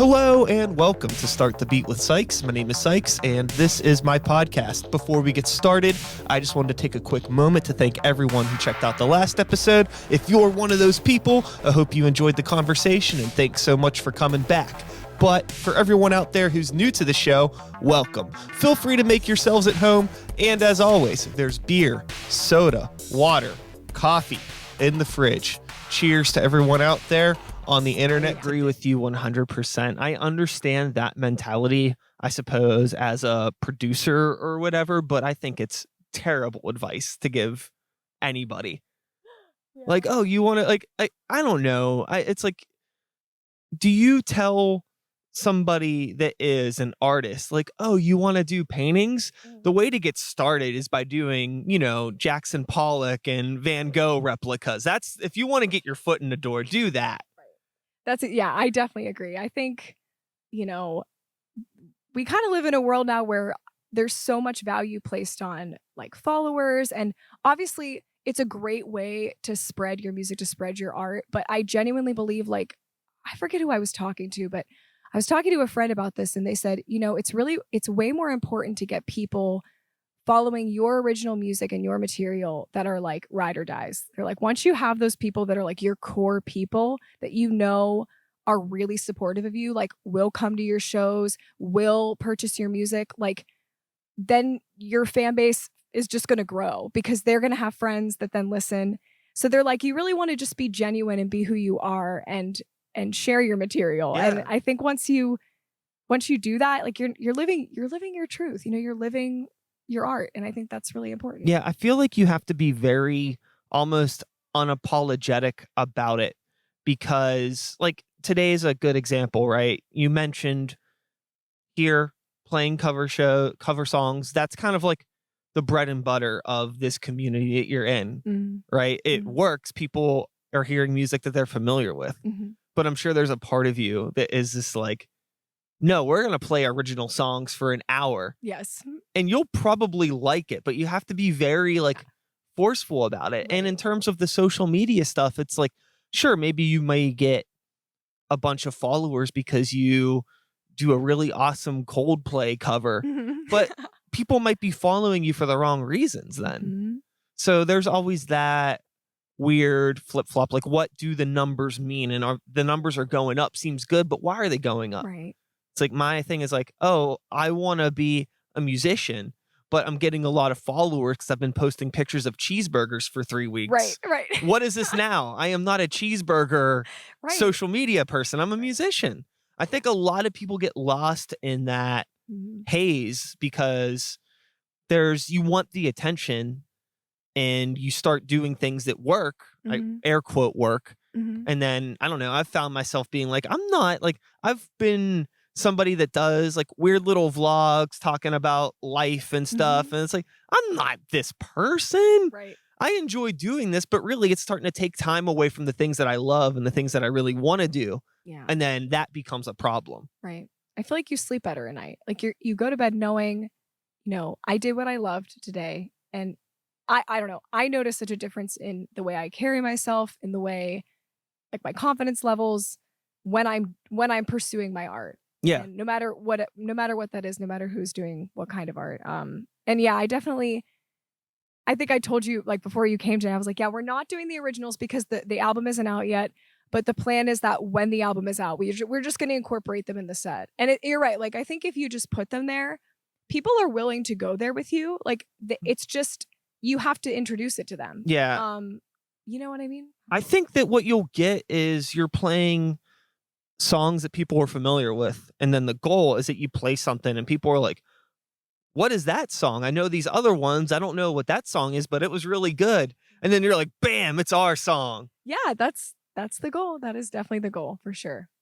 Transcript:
Hello and welcome to Start the Beat with Sykes. My name is Sykes and this is my podcast. Before we get started, I just wanted to take a quick moment to thank everyone who checked out the last episode. If you're one of those people, I hope you enjoyed the conversation and thanks so much for coming back. But for everyone out there who's new to the show, welcome. Feel free to make yourselves at home. And as always, there's beer, soda, water, coffee in the fridge. Cheers to everyone out there on the internet. I agree with you 100%. I understand that mentality, I suppose, as a producer or whatever, but I think it's terrible advice to give anybody. Yeah. Like, oh, you want to, like, I don't know. It's like, do you tell somebody that is an artist, like, oh, you want to do paintings? The way to get started is by doing, Jackson Pollock and Van Gogh replicas. That's, if you want to get your foot in the door, do that. That's it. Yeah, I definitely agree. I think, we kind of live in a world now where there's so much value placed on like followers. And obviously it's a great way to spread your music, to spread your art. But I genuinely believe, like, I forget who I was talking to, but I was talking to a friend about this and they said, it's way more important to get people following your original music and your material that are like ride or dies. They're like, once you have those people that are like your core people that are really supportive of you, like will come to your shows, will purchase your music, like then your fan base is just going to grow because they're going to have friends that then listen. So they're like, you really want to just be genuine and be who you are and share your material. Yeah. And I think once you do that, like you're living your truth, you're living your art. And I think that's really important. Yeah, I feel like you have to be very almost unapologetic about it because, like, today's a good example, right? You mentioned here playing cover songs. That's kind of like the bread and butter of this community that you're in, right? It works. People are hearing music that they're familiar with. But I'm sure there's a part of you that is just like, no, we're going to play original songs for an hour. Yes. And you'll probably like it, but you have to be very forceful about it. Right. And in terms of the social media stuff, it's like, sure, maybe you may get a bunch of followers because you do a really awesome Coldplay cover, but people might be following you for the wrong reasons then. So there's always that weird flip-flop, like, what do the numbers mean? And the numbers are going up, seems good, but why are they going up? Right. It's like, my thing is like, oh, I want to be a musician, but I'm getting a lot of followers because I've been posting pictures of cheeseburgers for 3 weeks. Right. What is this now? I am not a cheeseburger Right. social media person. I'm a musician. I think a lot of people get lost in that haze because you want the attention and you start doing things that work, like air quote work. And then, I don't know, I've found myself being like, I've been somebody that does like weird little vlogs talking about life and stuff. And it's like, I'm not this person. Right. I enjoy doing this, but really it's starting to take time away from the things that I love and the things that I really want to do. Yeah. And then that becomes a problem. Right. I feel like you sleep better at night. Like you go to bed knowing, I did what I loved today. And I don't know. I notice such a difference in the way I carry myself, in the way, like, my confidence levels when I'm pursuing my art. Yeah. And no matter what that is, no matter who's doing what kind of art. And yeah, I think I told you, like, before you came today, I was like, yeah, we're not doing the originals because the album isn't out yet. But the plan is that when the album is out, we're just going to incorporate them in the set. And you're right. Like, I think if you just put them there, people are willing to go there with you. Like, it's just, you have to introduce it to them. Yeah. You know what I mean? I think that what you'll get is you're playing songs that people are familiar with. And then the goal is that you play something and people are like, what is that song? I know these other ones. I don't know what that song is, but it was really good. And then you're like, bam, it's our song. Yeah, that's the goal. That is definitely the goal for sure.